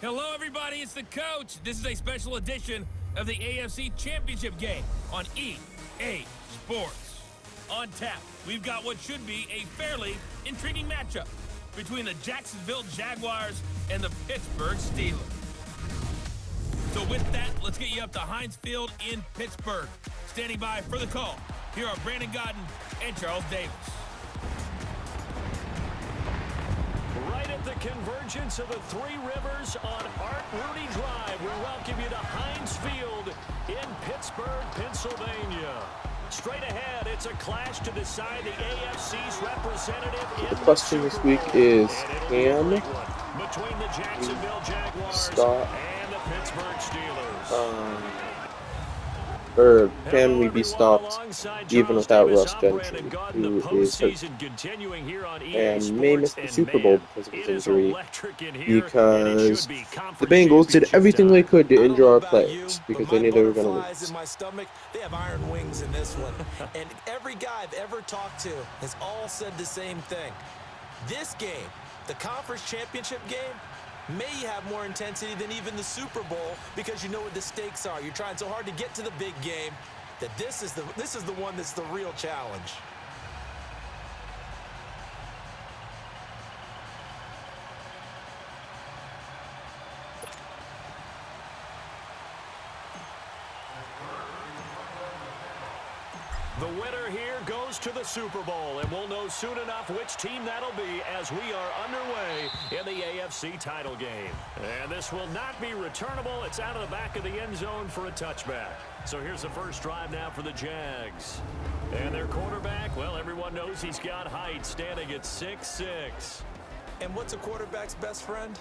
Hello, everybody. It's the coach. This is a special edition of the AFC Championship game on EA Sports. On tap, we've got what should be a fairly intriguing matchup between the Jacksonville Jaguars and the Pittsburgh Steelers. So with that, let's get you up to Heinz Field in Pittsburgh. Standing by for the call, here are Brandon Godden and Charles Davis. Right at the convergence of the Three Rivers on Art Rooney Drive, we welcome you to Heinz Field in Pittsburgh, Pennsylvania. Straight ahead, it's a clash to decide the AFC's representative in the question this week is, can between the Jacksonville Jaguars and the Pittsburgh Steelers. Or can we be stopped even without Russ Gentry, who is hurt and may miss the Super Bowl because of his injury, because the Bengals did everything they could to injure our players because they knew they were going to lose. They have iron wings in this one, and every guy I've ever talked to has all said the same thing. This game, the conference championship game, may have more intensity than even the Super Bowl because you know what the stakes are. You're trying so hard to get to the big game that this is the one that's the real challenge. The winner here goes to the Super Bowl, and we'll know soon enough which team that'll be as we are underway in the AFC title game. And this will not be returnable. It's out of the back of the end zone for a touchback. So here's the first drive now for the Jags. And their quarterback, well, everyone knows he's got height, standing at 6'6". And what's a quarterback's best friend?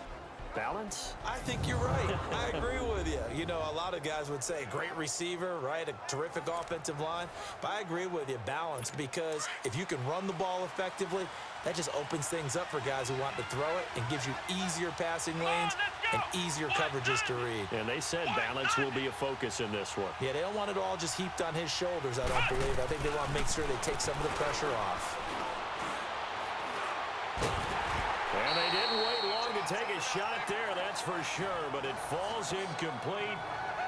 Balance? I think you're right. I agree with you. You know, a lot of guys would say great receiver, right? A terrific offensive line. But I agree with you, balance, because if you can run the ball effectively, that just opens things up for guys who want to throw it and gives you easier passing lanes and easier coverages to read. And they said balance will be a focus in this one. Yeah, they don't want it all just heaped on his shoulders, I don't believe. I think they want to make sure they take some of the pressure off. And they didn't wait long to take a shot there, that's for sure, but it falls incomplete,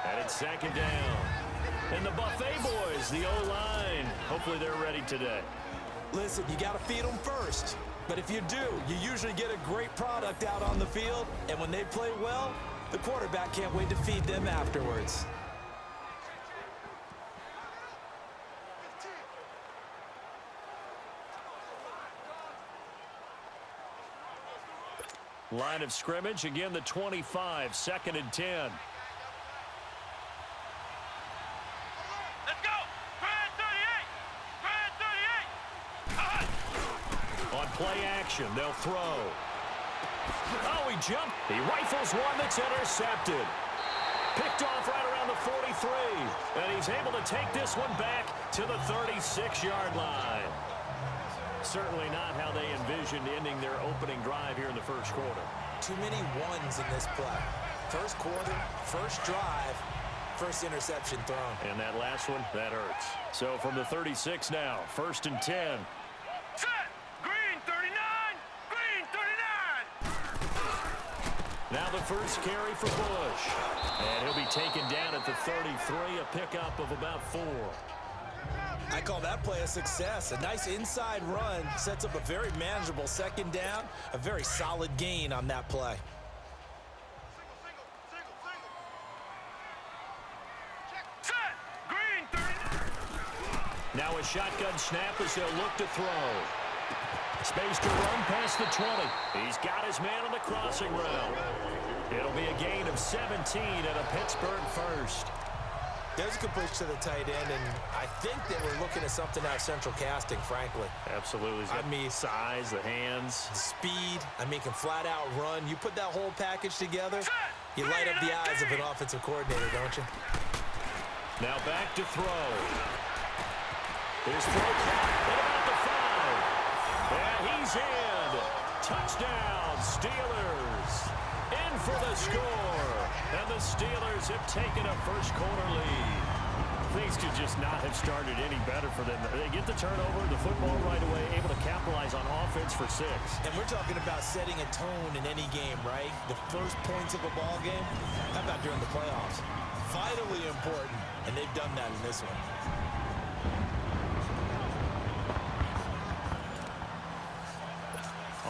and it's second down. And the Buffet boys, the O-line, hopefully they're ready today. Listen, you got to feed them first. But if you do, you usually get a great product out on the field, and when they play well, the quarterback can't wait to feed them afterwards. Line of scrimmage, again the 25, 2nd and 10. Let's go! Brad 38! Brad 38! On play action, they'll throw. Oh, he jumped. He rifles one that's intercepted. Picked off right around the 43. And he's able to take this one back to the 36-yard line. Certainly not how they envisioned ending their opening drive here in the first quarter. Too many ones in this play. First quarter, first drive, first interception thrown. And that last one, that hurts. So from the 36 now, 1st and 10. Set! Green 39! Green 39! Now the first carry for Bush. And he'll be taken down at the 33, a pickup of about 4. I call that play a success. A nice inside run sets up a very manageable second down, a very solid gain on that play. Set! Green 39! Now a shotgun snap as they'll look to throw. Space to run past the 20. He's got his man on the crossing route. It'll be a gain of 17 and a Pittsburgh first. There's a completion to the tight end, and I think they were looking at something out of central casting, frankly. Absolutely. I mean, size, the hands. the speed, I mean, can flat out run. You put that whole package together, you light up the eyes of an offensive coordinator, don't you? Now back to throw. His throw clock at about the 5. And he's in. Touchdown, Steelers. In for the score. And the Steelers have taken a first quarter lead. Things could just not have started any better for them. They get the turnover, the football right away, able to capitalize on offense for 6. And we're talking about setting a tone in any game, right? The first points of a ball game. How about during the playoffs? Vitally important, and they've done that in this one.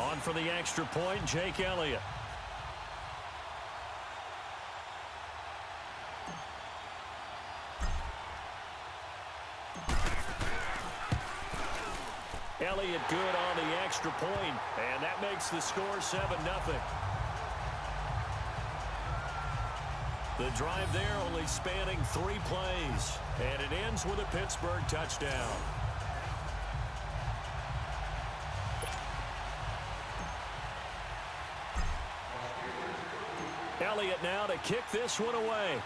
On for the extra point, Jake Elliott. Elliott good on the extra point, and that makes the score 7-0. The drive there only spanning 3 plays, and it ends with a Pittsburgh touchdown. Elliott now to kick this one away.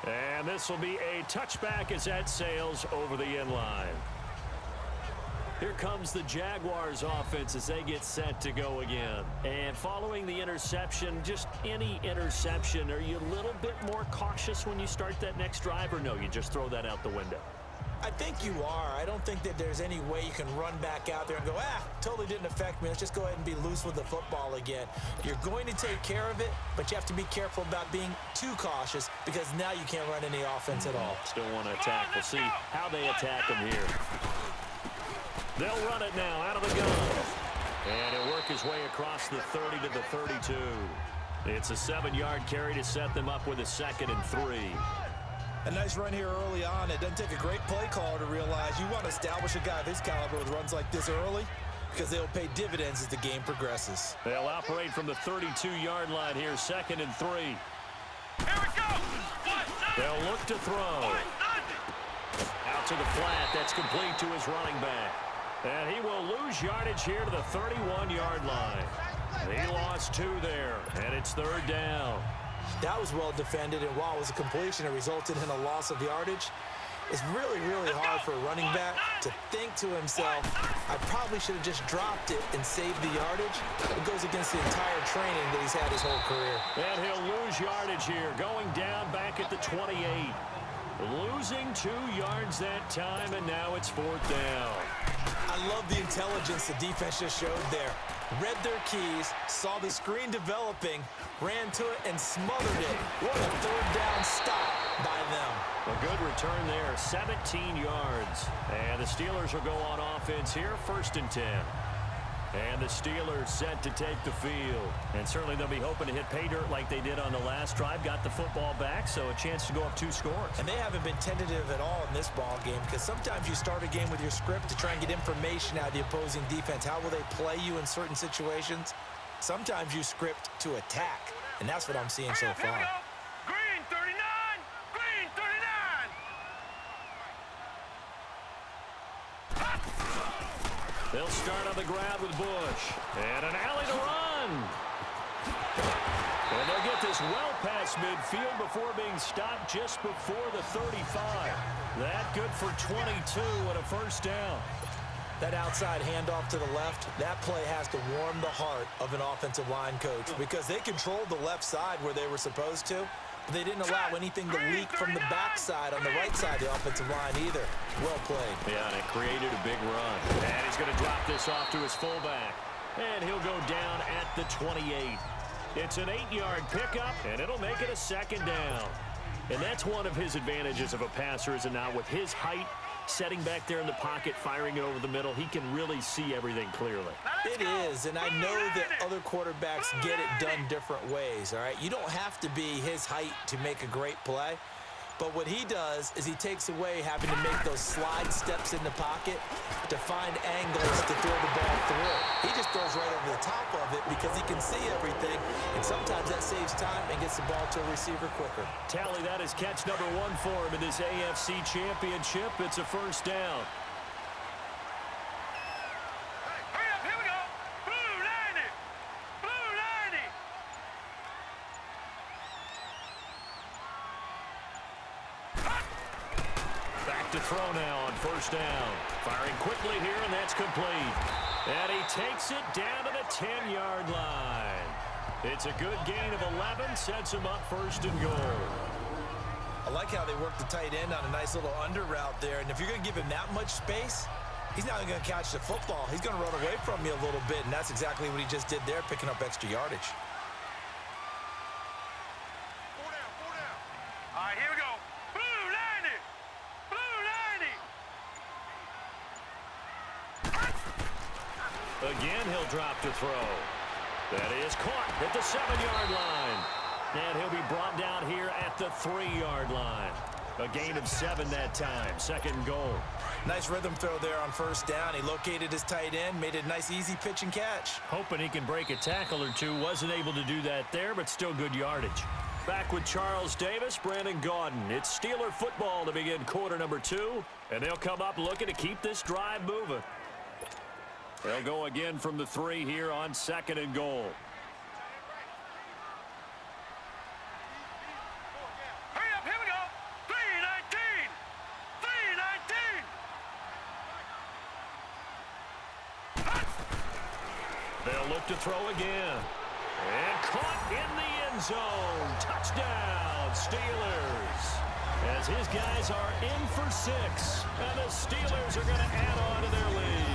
And this will be a touchback as that sails over the end line. Here comes the Jaguars offense as they get set to go again. And following the interception, just any interception, are you a little bit more cautious when you start that next drive, or no, you just throw that out the window? I think you are. I don't think that there's any way you can run back out there and go, totally didn't affect me. Let's just go ahead and be loose with the football again. You're going to take care of it, but you have to be careful about being too cautious because now you can't run any offense at all. Still want to attack. We'll see how they attack them here. They'll run it now out of the gun. And he'll work his way across the 30 to the 32. It's a 7-yard carry to set them up with a 2nd and 3. A nice run here early on. It doesn't take a great play caller to realize you want to establish a guy of his caliber with runs like this early because they'll pay dividends as the game progresses. They'll operate from the 32-yard line here, 2nd and 3. Here we go. They'll look to throw. Out to the flat. That's complete to his running back. And he will lose yardage here to the 31-yard line. He lost 2 there, and it's 3rd down. That was well defended, and while it was a completion, it resulted in a loss of yardage. It's really, really hard for a running back to think to himself, I probably should have just dropped it and saved the yardage. It goes against the entire training that he's had his whole career. And he'll lose yardage here, going down back at the 28. Losing 2 yards that time, and now it's 4th down. I love the intelligence the defense just showed there. Read their keys, saw the screen developing, ran to it, and smothered it. What a 3rd down stop by them. A good return there, 17 yards. And the Steelers will go on offense here, 1st and 10. And the Steelers set to take the field. And certainly they'll be hoping to hit pay dirt like they did on the last drive. Got the football back, so a chance to go up 2 scores. And they haven't been tentative at all in this ball game because sometimes you start a game with your script to try and get information out of the opposing defense. How will they play you in certain situations? Sometimes you script to attack, and that's what I'm seeing so far. Green 39. Green 39. They'll start on the ground with Bush. And an alley to run. And they'll get this well past midfield before being stopped just before the 35. That good for 22 and a 1st down. That outside handoff to the left, that play has to warm the heart of an offensive line coach because they controlled the left side where they were supposed to. They didn't allow anything to leak from the backside on the right side of the offensive line either. Well played. Yeah, and it created a big run. And he's going to drop this off to his fullback. And he'll go down at the 28. It's an 8-yard pickup, and it'll make it a 2nd down. And that's one of his advantages of a passer, is it not? With his height, setting back there in the pocket, firing it over the middle, he can really see everything clearly. It is, and I know that other quarterbacks get it done different ways, all right? You don't have to be his height to make a great play, but what he does is he takes away having to make those slide steps in the pocket to find angles to throw the ball through. He just throws right over the top of it because he can see everything, and sometimes that saves time and gets the ball to a receiver quicker. Tally, that is catch number 1 for him in this AFC Championship. It's a 1st down. Hurry up, here we go. Blue 90. Blue 90. Back to throw now on 1st down. Firing quickly here, and that's complete. And he takes it down to the 10-yard line. It's a good gain of 11, sets him up 1st and goal. I like how they work the tight end on a nice little under route there, and if you're going to give him that much space, he's not going to catch the football. He's going to run away from you a little bit, and that's exactly what he just did there, picking up extra yardage. 4 down, 4 down. All right, here we go. Blue 90. Blue 90. Again, he'll drop to throw. That is caught at the 7-yard line. And he'll be brought down here at the 3-yard line. A gain of 7 that time. 2nd and goal. Nice rhythm throw there on 1st down. He located his tight end, made it a nice, easy pitch and catch. Hoping he can break a tackle or two. Wasn't able to do that there, but still good yardage. Back with Charles Davis, Brandon Gaudin. It's Steeler football to begin quarter number 2. And they'll come up looking to keep this drive moving. They'll go again from the 3 here on 2nd and goal. Hurry up, here we go. 3:19. 3:19. They'll look to throw again. And caught in the end zone. Touchdown, Steelers. As his guys are in for 6. And the Steelers are going to add on to their lead.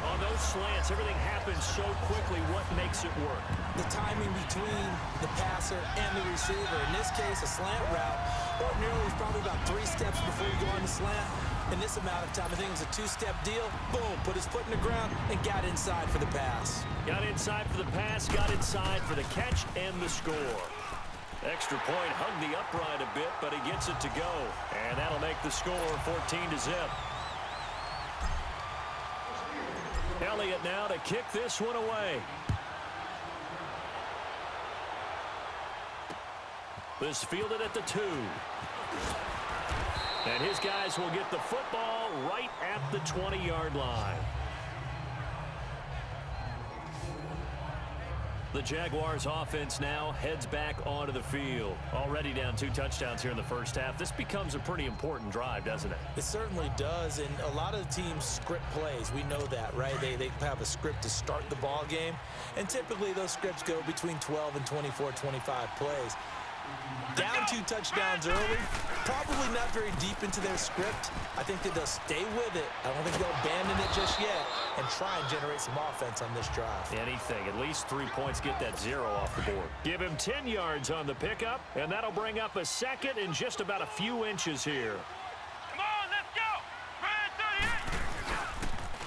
On those slants, everything happens so quickly. What makes it work? The timing between the passer and the receiver. In this case, a slant route. Ordinarily, it's probably about 3 steps before you go on the slant. In this amount of time, I think it was a 2-step deal. Boom, put his foot in the ground and got inside for the pass. Got inside for the pass, got inside for the catch and the score. Extra point, hugged the upright a bit, but he gets it to go. And that'll make the score 14-0. Elliott now to kick this one away. This fielded at the 2. And his guys will get the football right at the 20-yard line. The Jaguars offense now heads back onto the field. Already down 2 touchdowns here in the first half. This becomes a pretty important drive, doesn't it? It certainly does, and a lot of the teams script plays. We know that, right? They have a script to start the ball game, and typically those scripts go between 12 and 24, 25 plays. Down 2 touchdowns early, probably not very deep into their script. I think that they'll stay with it. I don't think they'll abandon it just yet and try and generate some offense on this drive. Anything, at least 3 points, get that 0 off the board. Give him 10 yards on the pickup, and that'll bring up a 2nd and just about a few inches here. Come on, let's go. Red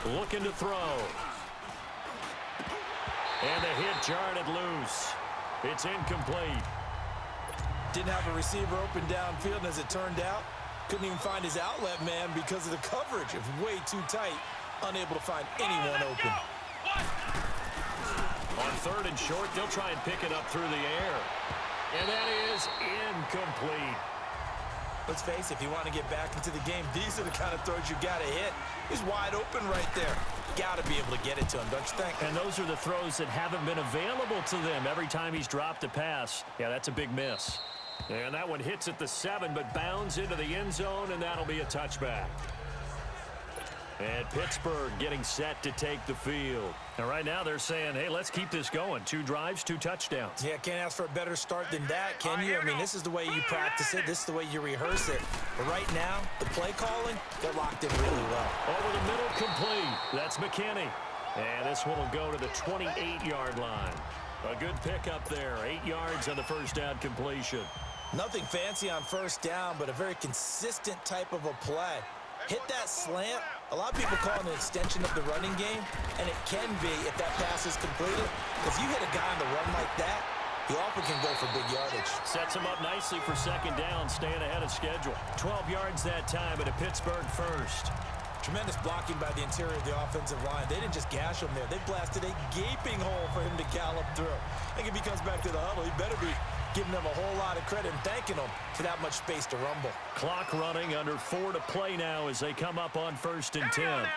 38. Looking to throw. And the hit jarred it loose. It's incomplete. Didn't have a receiver open downfield, and as it turned out, couldn't even find his outlet man because of the coverage. It was way too tight, unable to find anyone open. On 3rd and short, they'll try and pick it up through the air. And that is incomplete. Let's face it, if you want to get back into the game, these are the kind of throws you got to hit. He's wide open right there. Got to be able to get it to him, don't you think? And those are the throws that haven't been available to them every time he's dropped a pass. Yeah, that's a big miss. And that one hits at the 7, but bounds into the end zone, and that'll be a touchback. And Pittsburgh getting set to take the field. And right now they're saying, hey, let's keep this going. 2 drives, 2 touchdowns. Yeah, can't ask for a better start than that, can you? I mean, this is the way you practice it. This is the way you rehearse it. But right now, the play calling, they're locked in really well. Over the middle, complete. That's McKinney. And this one will go to the 28-yard line. A good pickup there. 8 yards on the first down completion. Nothing fancy on first down, but a very consistent type of a play. Hit that slant. A lot of people call it an extension of the running game, and it can be if that pass is completed. If you hit a guy on the run like that, he often can go for big yardage. Sets him up nicely for 2nd down, staying ahead of schedule. 12 yards that time at a Pittsburgh first. Tremendous blocking by the interior of the offensive line. They didn't just gash him there. They blasted a gaping hole for him to gallop through. I think if he comes back to the huddle, he better be giving them a whole lot of credit and thanking them for that much space to rumble. Clock running, under 4 to play now as they come up on 1st and 10.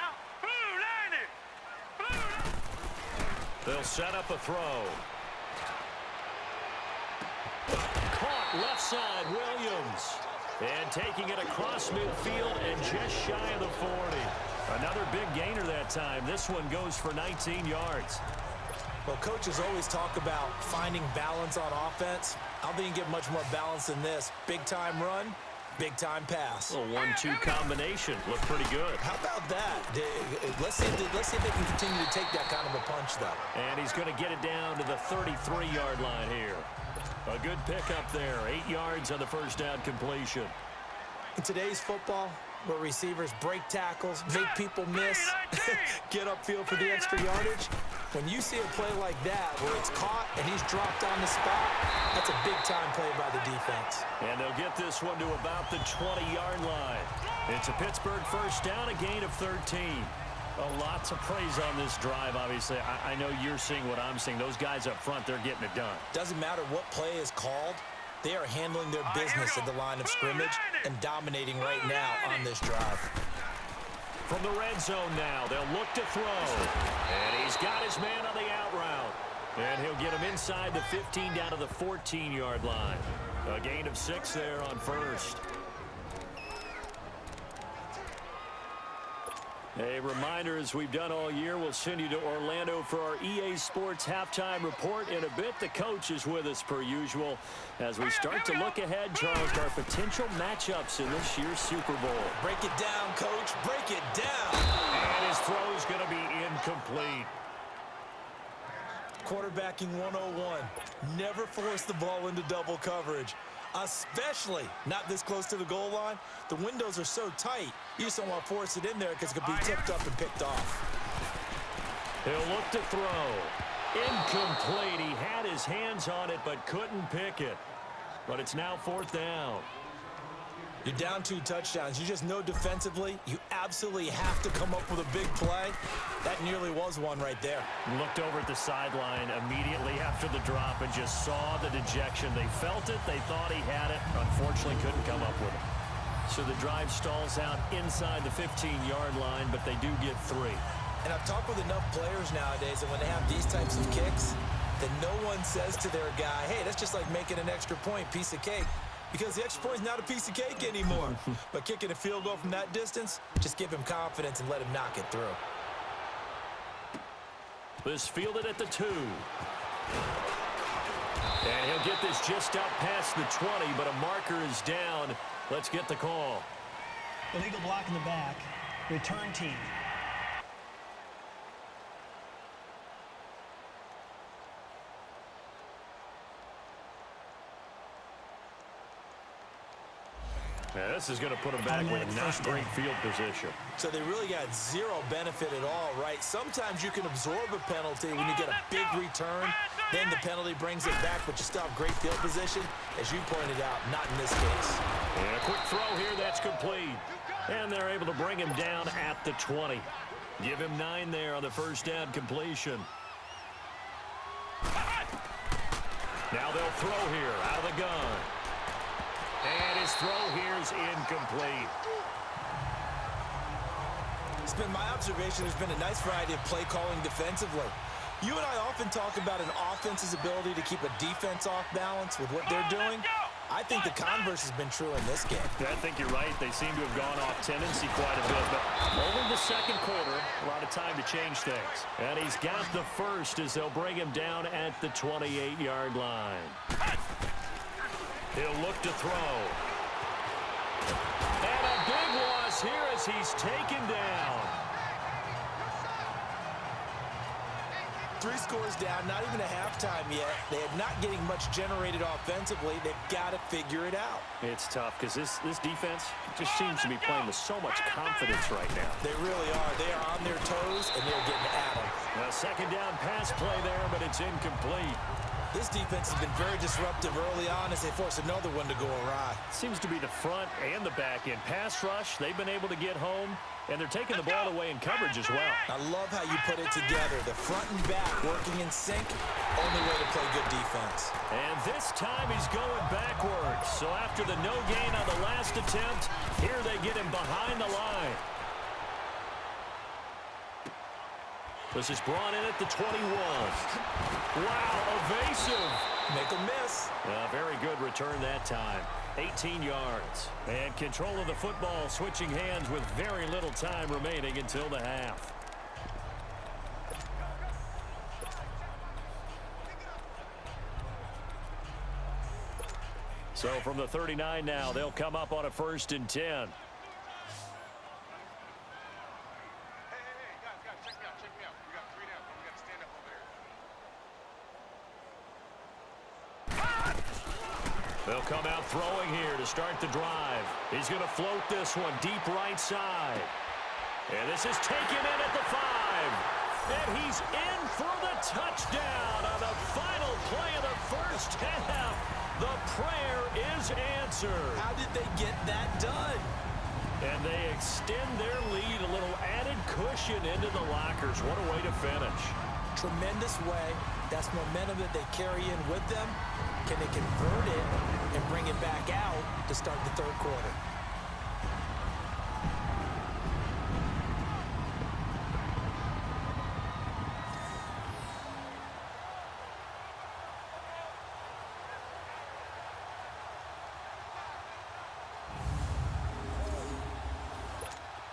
They'll set up a throw. Caught left side, Williams. And taking it across midfield and just shy of the 40. Another big gainer that time. This one goes for 19 yards. Well, coaches always talk about finding balance on offense. I don't think you can get much more balance than this. Big-time run, big-time pass. A 1-2 combination. Looked pretty good. How about that? Let's see if they can continue to take that kind of a punch, though. And he's going to get it down to the 33-yard line here. A good pickup there. 8 yards on the first down completion. In today's football, where receivers break tackles, make people miss, get upfield for the extra yardage. When you see a play like that where it's caught and he's dropped on the spot, that's a big-time play by the defense. And they'll get this one to about the 20-yard line. It's a Pittsburgh first down, a gain of 13. Lots of praise on this drive, obviously. I know you're seeing what I'm seeing. Those guys up front, they're getting it done. Doesn't matter what play is called. They are handling their business at the line of scrimmage and dominating right now on this drive. From the red zone now, they'll look to throw. And he's got his man on the out route. And he'll get him inside the 15 down to the 14-yard line. A gain of 6 there on first. A reminder, as we've done all year, we'll send you to Orlando for our EA Sports halftime report in a bit. The coach is with us per usual as we start to look ahead, Charles, to our potential matchups in this year's Super Bowl. Break it down, coach. Break it down. And his throw is going to be incomplete. Quarterbacking 101. Never force the ball into double coverage, especially not this close to the goal line. The windows are so tight, you just don't want to force it in there because it could be tipped up and picked off. He'll look to throw. Incomplete. He had his hands on it but couldn't pick it. But it's now 4th down. You're down 2 touchdowns. You just know defensively you absolutely have to come up with a big play. That nearly was one right there. Looked over at the sideline immediately after the drop and just saw the dejection. They felt it. They thought he had it. Unfortunately, couldn't come up with it. So the drive stalls out inside the 15-yard line, but they do get 3. And I've talked with enough players nowadays that when they have these types of kicks, that no one says to their guy, hey, that's just like making an extra point, piece of cake. Because the extra point is not a piece of cake anymore. But kicking a field goal from that distance, just give him confidence and let him knock it through. This fielded at the 2. And he'll get this just up past the 20, but a marker is down. Let's get the call. Illegal block in the back. Return team. Yeah, this is going to put them back with not great field position. So they really got zero benefit at all, right? Sometimes you can absorb a penalty when you get a big return. Then the penalty brings it back, but you still have great field position. As you pointed out, not in this case. And a quick throw here, that's complete. And they're able to bring him down at the 20. Give him 9 there on the first down completion. Now they'll throw here out of the gun. And his throw here is incomplete. It's been my observation there's been a nice variety of play calling defensively. You and I often talk about an offense's ability to keep a defense off balance with what they're doing. I think the converse has been true in this game. I think you're right. They seem to have gone off tendency quite a bit. But over the second quarter, a lot of time to change things. And he's got the first as they'll bring him down at the 28-yard line. He'll look to throw. And a big loss here as he's taken down. 3 scores down, not even a halftime yet. They are not getting much generated offensively. They've got to figure it out. It's tough because this defense just seems to be playing with so much confidence right now. They really are. They are on their toes, and they're getting at them. A second down pass play there, but it's incomplete. This defense has been very disruptive early on as they force another one to go awry. Seems to be the front and the back end. Pass rush, they've been able to get home, and they're taking the ball away in coverage as well. I love how you put it together. The front and back working in sync, only way to play good defense. And this time he's going backwards. So after the no gain on the last attempt, here they get him behind the line. This is brought in at the 21. Wow, evasive. Make a miss. A very good return that time. 18 yards. And control of the football switching hands with very little time remaining until the half. So from the 39 now, they'll come up on a 1st and 10. They'll come out throwing here to start the drive. He's going to float this one deep right side. And this is taken in at the 5. And he's in for the touchdown on the final play of the first half. The prayer is answered. How did they get that done? And they extend their lead, a little added cushion into the lockers. What a way to finish. Tremendous way. That's momentum that they carry in with them. Can they convert it and bring it back out to start the third quarter?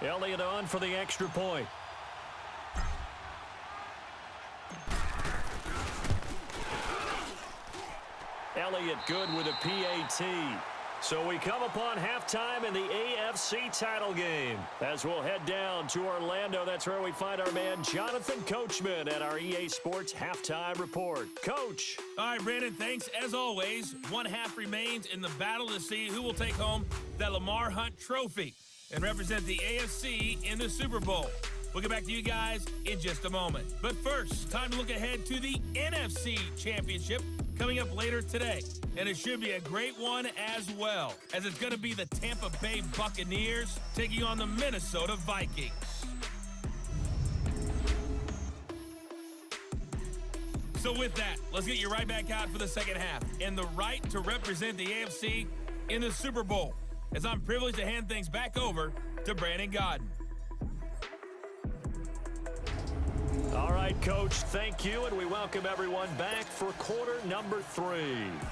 Elliott on for the extra point. Elliott good with a PAT. So we come upon halftime in the AFC title game. As we'll head down to Orlando, that's where we find our man Jonathan Coachman at our EA Sports Halftime Report. Coach. All right, Brandon, thanks. As always, one half remains in the battle to see who will take home that Lamar Hunt trophy and represent the AFC in the Super Bowl. We'll get back to you guys in just a moment. But first, time to look ahead to the NFC Championship coming up later today. And it should be a great one as well, as it's going to be the Tampa Bay Buccaneers taking on the Minnesota Vikings. So with that, let's get you right back out for the second half and the right to represent the AFC in the Super Bowl, as I'm privileged to hand things back over to Brandon Gaudin. All right, Coach, thank you, and we welcome everyone back for quarter number 3.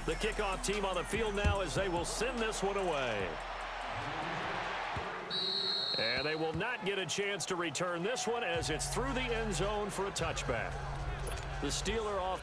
The kickoff team on the field now as they will send this one away. And they will not get a chance to return this one as it's through the end zone for a touchback. The Steeler off.